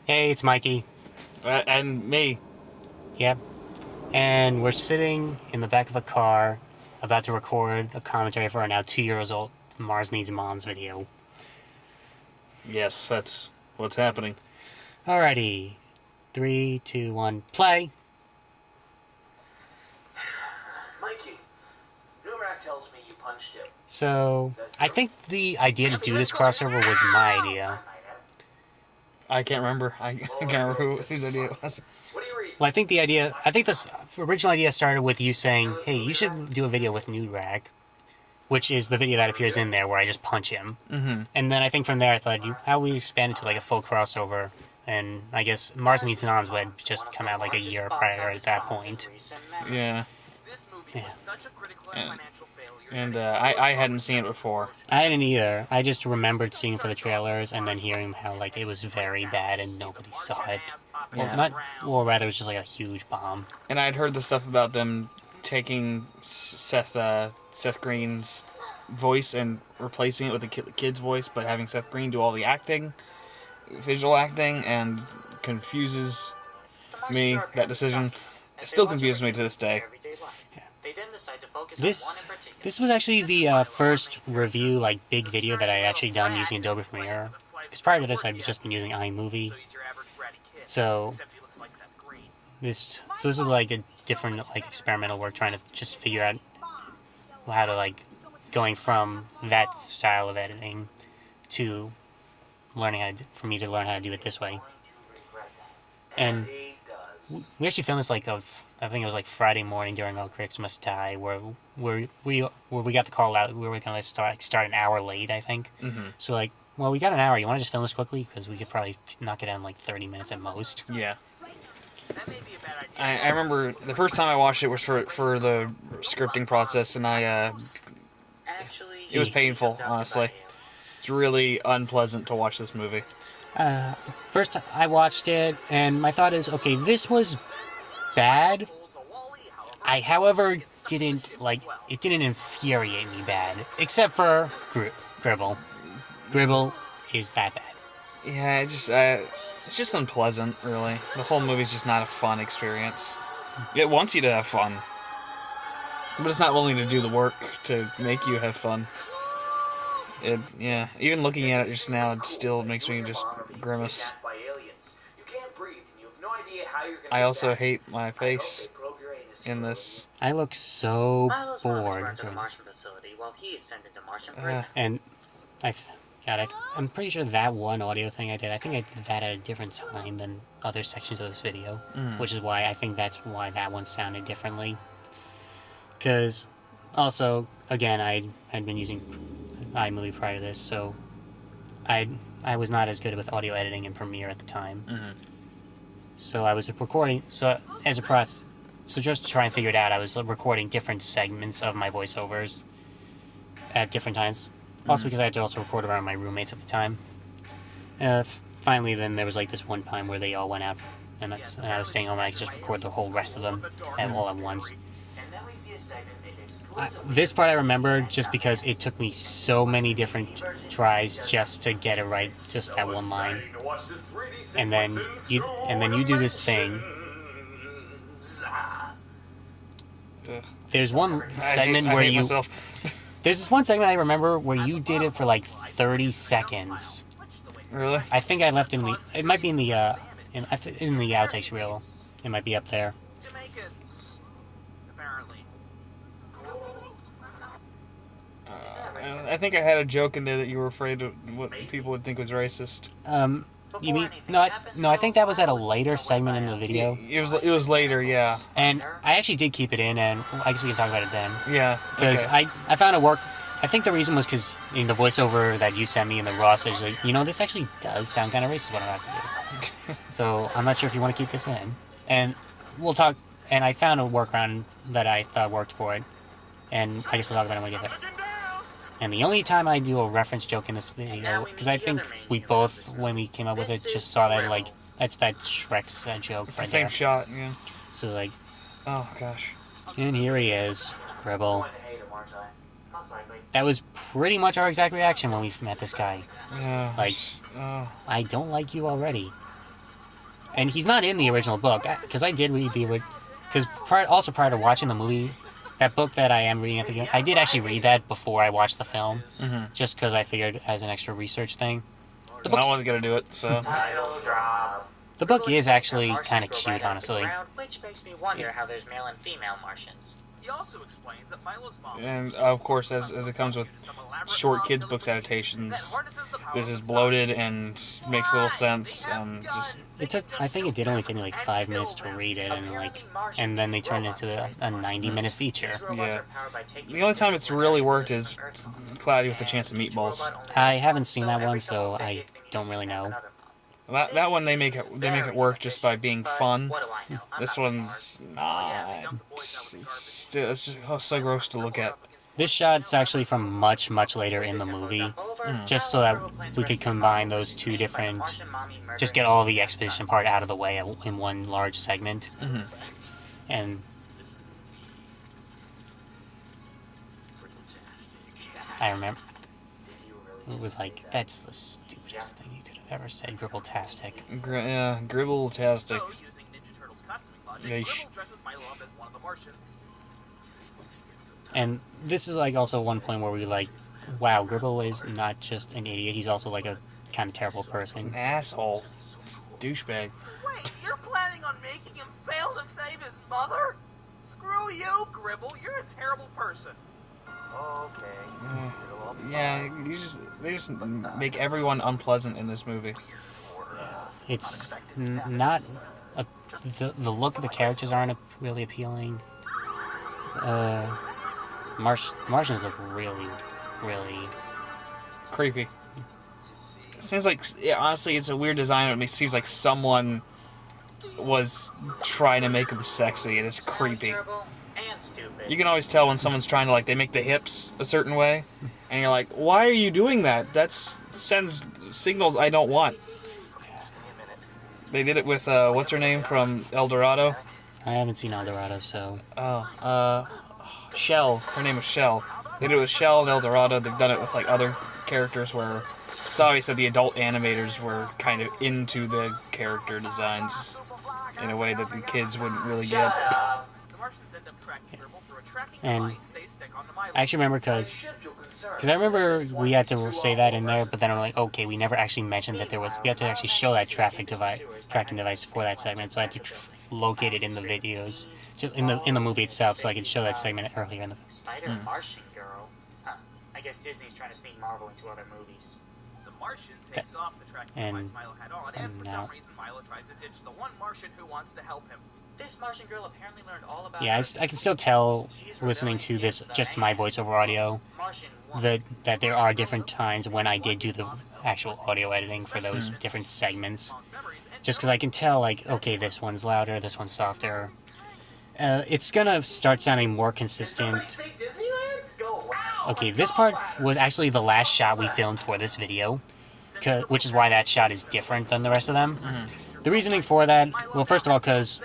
Hey, it's Mikey. And me. Yep. And we're sitting in the back of a car about to record a commentary for our now 2 years old Mars Needs Moms video. Yes, that's what's happening. Alrighty. 3, 2, 1, play. Mikey, Nurak tells me you punched him. So, I think the idea to do this crossover was my idea. I can't remember. I can't remember whose idea it was. What do you read? Well, I think this original idea started with you saying, hey, you should do a video with Nurak, which is the video that appears in there where I just punch him. Mm-hmm. And then I think from there I thought, how we expand it to like a full crossover. And I guess Mars Meets Nons would just come out like a year prior at that point. Yeah. This movie was such a critical and financial failure. And I hadn't seen it before. I didn't either. I just remembered seeing it for the trailers and then hearing how like it was very bad and nobody saw it. Yeah. Or rather, it was just like a huge bomb. And I'd heard the stuff about them taking Seth Green's voice and replacing it with a kid's voice, but having Seth Green do all the acting, visual acting, and confuses me. That decision still confuses me to this day. This was actually the first review, like, big video that I had actually done using Adobe Premiere. Because prior to this, I'd just been using iMovie. So this is like a different, like, experimental work, trying to just figure out how to, like, going from that style of editing to learning for me to learn how to do it this way. And we actually filmed this like I think it was like Friday morning during our Christmas tie, where we got the call out. We were gonna start an hour late, I think. Mm-hmm. So like, well, we got an hour. You want to just film this quickly because we could probably knock it out in like 30 minutes at most. Yeah. I remember the first time I watched it was for the scripting process, and it was painful, honestly. It's really unpleasant to watch this movie. First I watched it, and my thought is, okay, this was bad. However, didn't infuriate me bad, except for Gribble. Gribble is that bad. Yeah, it's just unpleasant, really. The whole movie's just not a fun experience. It wants you to have fun, but it's not willing to do the work to make you have fun. Even looking at it just now, it still makes me just grimace. I also hate my face in this. I look so bored during this. And I'm pretty sure that one audio thing I did, I think I did that at a different time than other sections of this video, which is why I think that's why that one sounded differently. Because, also, again, I had been using iMovie prior to this, so I was not as good with audio editing in Premiere at the time. Mm-hmm. So I was recording, so just to try and figure it out, I was recording different segments of my voiceovers at different times. Also because I had to also record around my roommates at the time. Finally, then there was like this one time where they all went out, and I was staying home, and I could just record the whole rest of them all at once. This part I remember just because it took me so many different tries just to get it right, just that one line. And then you do this thing. Ugh. There's one segment where you. There's this one segment I remember where you did it for like 30 seconds. Really? I think I left it might be in the outtakes reel. It might be up there. I think I had a joke in there that you were afraid of what people would think was racist. You mean no? I think that was at a later segment in the video. It was later, yeah. And I actually did keep it in, and I guess we can talk about it then. Yeah. Because okay. I found it work. I think the reason was because in the voiceover that you sent me in the raw stage, like, this actually does sound kind of racist what I'm about to do. So I'm not sure if you want to keep this in. And we'll talk. And I found a workaround that I thought worked for it. And I guess we'll talk about it when we get there. And the only time I do a reference joke in this video, because I think we both, when we came up with it, just saw that, like, that's that Shrek's joke It's right the same there. shot, yeah. So, like... Oh, gosh. And here he is, Gribble. That was pretty much our exact reaction when we met this guy. Yeah. Like, I don't like you already. And he's not in the original book, because I did read the original. Because prior to watching the movie, that book that I am reading at the beginning, I did actually read that before I watched the film, just because I figured as an extra research thing. I wasn't gonna do it, so. The book is actually kind of cute, honestly. Which makes me wonder how there's male and female Martians. He also explains that Milo's mom... And of course, as it comes with short kids' books adaptations, this is bloated and makes little sense, and just... I think it did only take me like 5 minutes to read it, and then they turned it into a 90-minute feature. Yeah. The only time it's really worked is Cloudy with a Chance of Meatballs. I haven't seen that one, so I don't really know. That one they make it work just by being fun. This one's not. It's just so gross to look at. This shot's actually from much, much later in the movie, just so that we could combine those two different, just get all the exposition part out of the way in one large segment. And I remember, it was like, that's the stupidest thing you could have ever said, Gribble-tastic. Yeah, Gribble-tastic. So, using Ninja Turtles custom logic, Yeesh. Gribble dresses Milo up as one of the Martians. And this is like also one point where we like, wow, Gribble is not just an idiot, he's also like a kind of terrible person. An asshole. Douchebag. Wait, you're planning on making him fail to save his mother? Screw you, Gribble. You're a terrible person. Okay. Yeah, they just make everyone unpleasant in this movie. It's not... The look of the characters aren't really appealing. Martians look really, really... Creepy. It seems like, yeah, honestly, it's a weird design. It seems like someone was trying to make them sexy, and it's creepy. You can always tell when someone's trying to, like, they make the hips a certain way, and you're like, why are you doing that? That sends signals I don't want. They did it with, what's her name from El Dorado? I haven't seen El Dorado, so... Shell. Her name is Shell. They did it with Shell and El Dorado. They've done it with, like, other characters where it's obvious that the adult animators were kind of into the character designs in a way that the kids wouldn't really get. And I actually remember because I remember we had to say that in there, but then I'm like, okay, we never actually mentioned that we had to actually show that tracking device for that segment, so I had to locate it in the videos, in the movie itself, so I could show that segment earlier in the. Spider Martian girl. Huh. I guess Disney's trying to sneak Marvel into other movies. The Martian takes off the tracking device Milo had on, and for some reason Milo tries to ditch the one Martian who wants to help him. This Martian girl apparently learned all about... Yeah, I can still tell, listening to this, just my voiceover audio, that there are different times when I did do the actual audio editing for those different segments. Just because I can tell, like, okay, this one's louder, this one's softer. It's gonna start sounding more consistent. Okay, this part was actually the last shot we filmed for this video, which is why that shot is different than the rest of them. The reasoning for that, well, first of all, because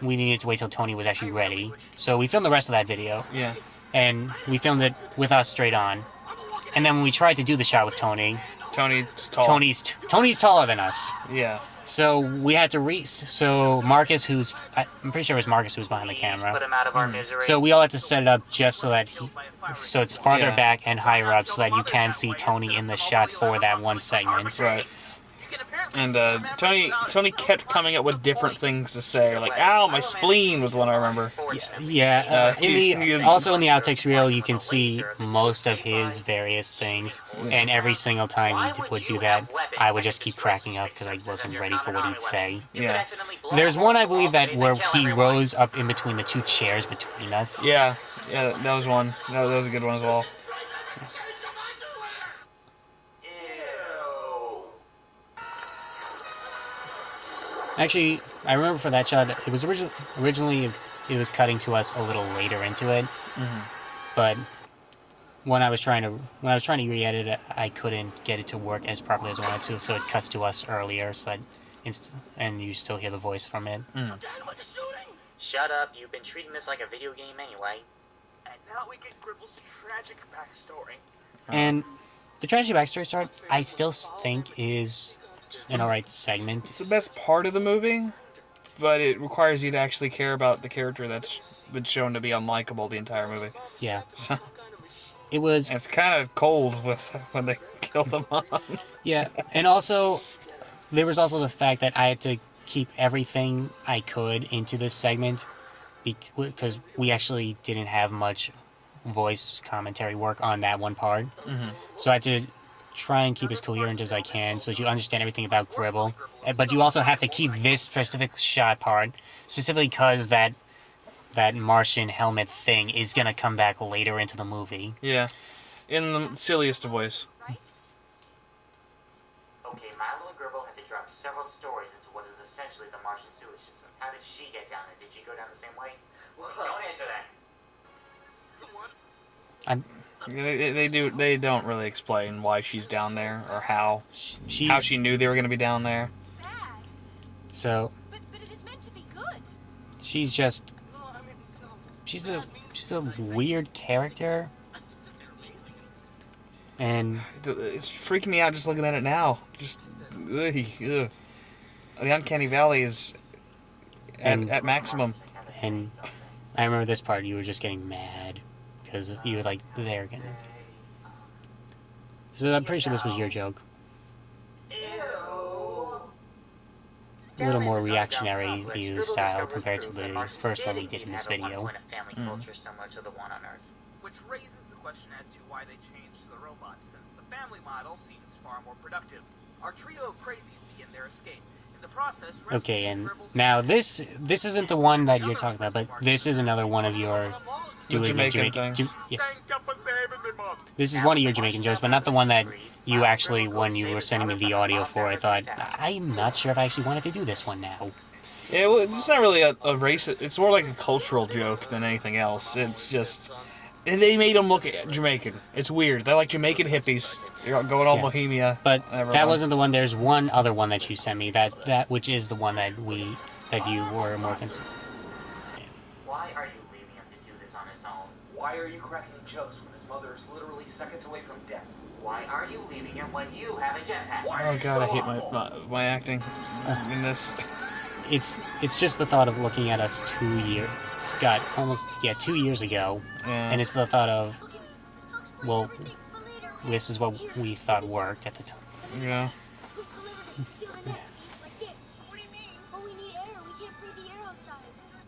we needed to wait till Tony was actually ready. So we filmed the rest of that video. Yeah. And we filmed it with us straight on. And then when we tried to do the shot with Tony... Tony's tall. Tony's taller than us. Yeah. So we had to so Marcus, I'm pretty sure it was Marcus who was behind the camera. Put him out of our misery. So we all had to set it up just so that so it's farther back and higher up so that you can see Tony in the shot for that one segment. Right. And Tony kept coming up with different things to say, like, ow, my spleen was one I remember. Yeah. Also in the outtakes reel, you can see most of his various things, and every single time he would do that, I would just keep cracking up because I wasn't ready for what he'd say. Yeah. There's one, I believe, that where he rose up in between the two chairs between us. Yeah, that was one. That was a good one as well. Actually, I remember for that shot, it was originally it was cutting to us a little later into it, but when I was trying to re-edit it, I couldn't get it to work as properly as I wanted to, so it cuts to us earlier, so that and you still hear the voice from it. Shut up! You've been treating this like a video game anyway. And now we get Gribble's tragic backstory. And the tragic backstory I still think is an alright segment. It's the best part of the movie, but it requires you to actually care about the character that's been shown to be unlikable the entire movie. Yeah. So, It was... and it's kind of cold when they kill them off. Yeah, and also, there was also the fact that I had to keep everything I could into this segment because we actually didn't have much voice commentary work on that one part. Mm-hmm. So I had to try and keep as coherent as I can so that you understand everything about Gribble. But you also have to keep this specific shot part, specifically because that Martian helmet thing is going to come back later into the movie. Yeah, in the silliest of ways. Okay, Milo and Gribble had to drop several stories into what is essentially the Martian sewage system. How did she get down there? Did she go down the same way? Don't answer that. They don't really explain why she's down there or how she knew they were going to be down there. Bad. So But it is meant to be good. she's just she's a weird character, and It's freaking me out just looking at it now. Just ugh. The uncanny valley is at maximum. and I remember this part. You were just getting mad because you were like, they're gonna. So I'm pretty sure this was your joke. A little more reactionary view style compared to the first one we did in this video. Family culture similar to the one on Earth. Which raises the question as to why they changed the robots, since the family model seems far more productive. Our trio of crazies begin their escape. In the process, Okay, and now this isn't the one that you're talking about, but this is another one of your The Jamaican things. yeah. Thank you for saving me, Mom. This is one of your Jamaican jokes, but not the one that you actually, when you were sending me the audio for, I thought, I'm not sure if I actually wanted to do this one now. Yeah, well, it's not really a racist. It's more like a cultural joke than anything else. It's just they made them look Jamaican. It's weird. They're like Jamaican hippies. They're going all Yeah. Bohemia. But everyone. that wasn't the one. There's one other one that you sent me, that which is the one that you were more concerned. Why are you leaving him to do this on his own? Why are you cracking jokes when his mother is literally seconds away from death? Why are you leaving him when you have a jetpack? Oh god, I hate my acting in this. It's just the thought of looking at us 2 years, God, almost 2 years ago, Yeah. and it's the thought of, Okay, I'll explain well, everything, but later. this is what we thought worked at the time. Yeah. Twist the lever to seal the neck, like this. What do you mean? Oh, we need air. We can't breathe the air outside.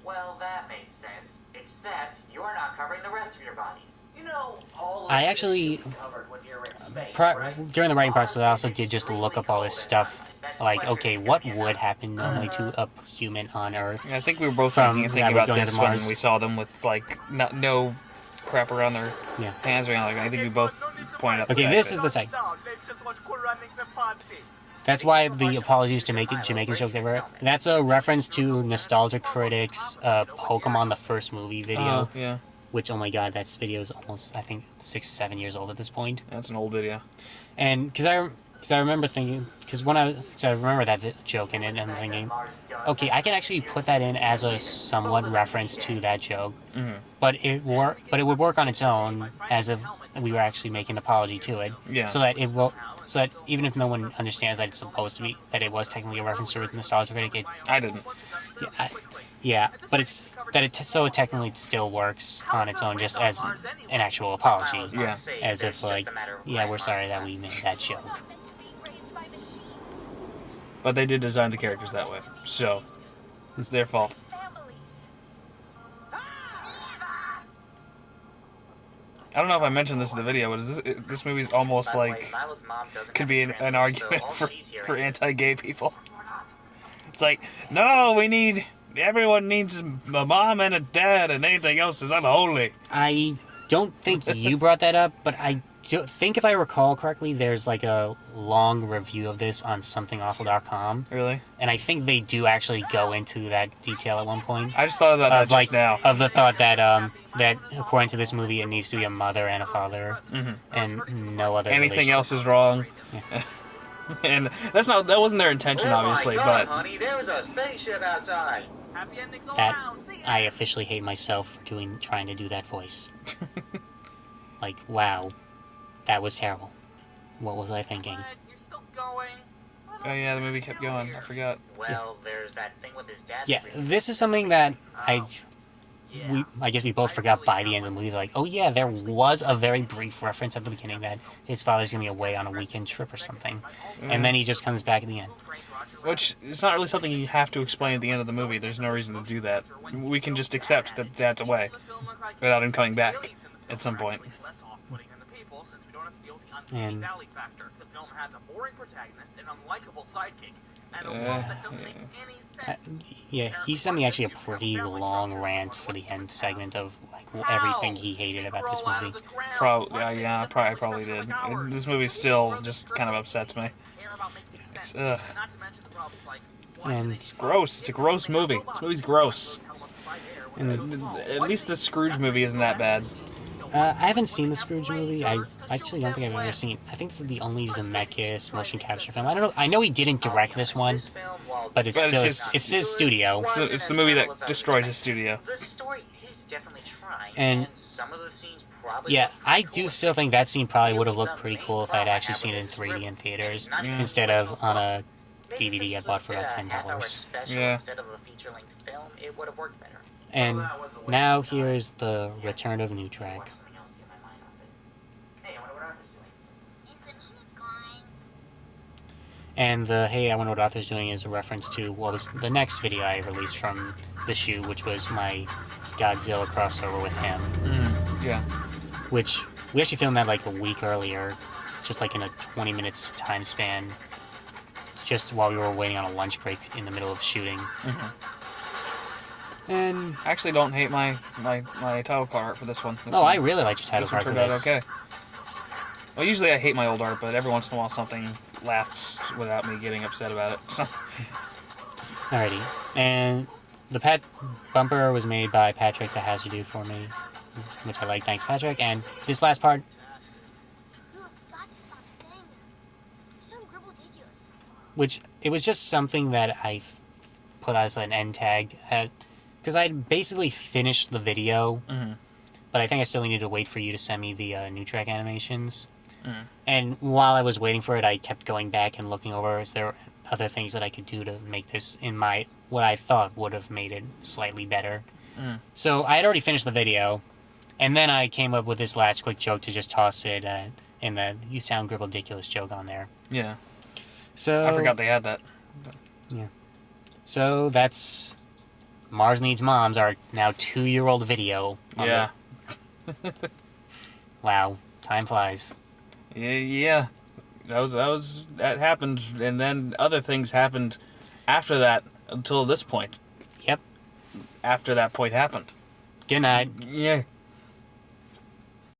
Well, that makes sense. Except you're not covering the rest of your bodies. You know, all of I this actually, should be covered when you're in space, right? during the writing process, I also did just look up all this stuff, like, okay, what would happen normally to a human on Earth? I think we were both From thinking Rabbit about going to this when Mars. we saw them with like no crap around their Yeah. hands or anything. I think we both pointed out. the Okay, fact this that- is the site. No, let's just watch Cool Runnings and party. That's why the apologies to Jamaican joke they were. That's a reference to Nostalgia Critics' Pokemon the First Movie video, Oh, yeah, which, oh my god, that video is almost, I think, 6-7 years old at this point. that's an old video. And because I remember thinking, I remember that joke in it, and I'm thinking, okay, I can actually put that in as a somewhat reference to that joke, but it would work on its own as if we were actually making an apology to it, Yeah. so that even if no one understands that it's supposed to be, that it was technically a reference to Nostalgia Critic, I didn't. but it technically still works on its own, just as an actual apology, Yeah. as if like, yeah, we're sorry that we made that joke. Not meant to be raised by machines. But they did design the characters that way, so it's their fault. Families. I don't know if I mentioned this in the video, but this movie's almost By the way, like Milo's mom doesn't could have be a an family, argument so all for she's hearing is, anti-gay people. It's like, no, everyone needs a mom and a dad, and anything else is unholy. I don't think you brought that up, but I think if I recall correctly, there's like a long review of this on somethingawful.com, Really? and I think they do actually go into that detail at one point. I just thought about that Of just now. of the thought that that according to this movie, it needs to be a mother and a father, and no other. Anything relation- else is wrong. And that wasn't their intention, obviously, oh my God, but honey, there's a spaceship outside. Happy endings all That around. The I end. officially hate myself for trying to do that voice. Like, wow, that was terrible. What was I thinking? But you're still going. What Oh yeah, the movie kept going. I forgot. Well, there's that thing with his dad. Yeah, this is something that I guess we both forgot by the end of the movie. Like, oh yeah, there was a very brief reference at the beginning that his father's gonna be away on a weekend trip or something, and then he just comes back at the end. Which is not really something you have to explain at the end of the movie. There's no reason to do that. We can just accept that Dad's away without him coming back at some point. And the film has a boring protagonist and unlikable sidekick, and a world that doesn't make any sense. yeah, he sent me actually a pretty long rant for the end segment of like everything he hated about this movie. I probably did. This movie still just kind of upsets me. Ugh. And It's gross. It's a gross movie. This movie's gross. and At least the Scrooge movie isn't that bad. I haven't seen the Scrooge movie. I actually don't think I've ever seen. I think this is the only Zemeckis motion capture film. I don't know. I know he didn't direct this one, but it's his studio. It's the movie that destroyed his studio. The story is definitely trying, And some of the scenes probably. yeah, I do still think that scene probably would have looked pretty cool if I'd actually seen it in 3D in theaters instead of on a DVD I bought for about $10. Yeah. Instead of a feature-length film, it would have worked better. And now here's the return of New Track. Something else to get my mind off it. Hey, I wonder what Arthur's doing. Is the music gone? And the Hey, I Wonder What Arthur's Doing is a reference to what was the next video I released from the shoe, which was my Godzilla crossover with him. Yeah. Which we actually filmed that like a week earlier, just like in a 20 minutes time span, just while we were waiting on a lunch break in the middle of shooting. And I actually don't hate my title card art for this one. I really liked your title This one card for turned out this. okay. Well, usually I hate my old art, but every once in a while something lasts without me getting upset about it. So. Alrighty, and the bumper was made by Patrick the Hazardu for me, which I like. Thanks, Patrick. And this last part, You have got to stop saying that. You sound ridiculous. which it was just something that I put as an end tag, because I had basically finished the video, but I think I still needed to wait for you to send me the new track animations. And while I was waiting for it, I kept going back and looking over, is there other things that I could do to make this in my, what I thought would have made it slightly better. So I had already finished the video, and then I came up with this last quick joke to just toss it in the "you sound ridiculous" joke on there. Yeah. So I forgot they had that. Yeah. So that's Mars Needs Moms, our now 2-year-old video. Yeah. Wow, time flies. Yeah. That happened, and then other things happened after that until this point. Yep. After that point happened. Good night. Yeah.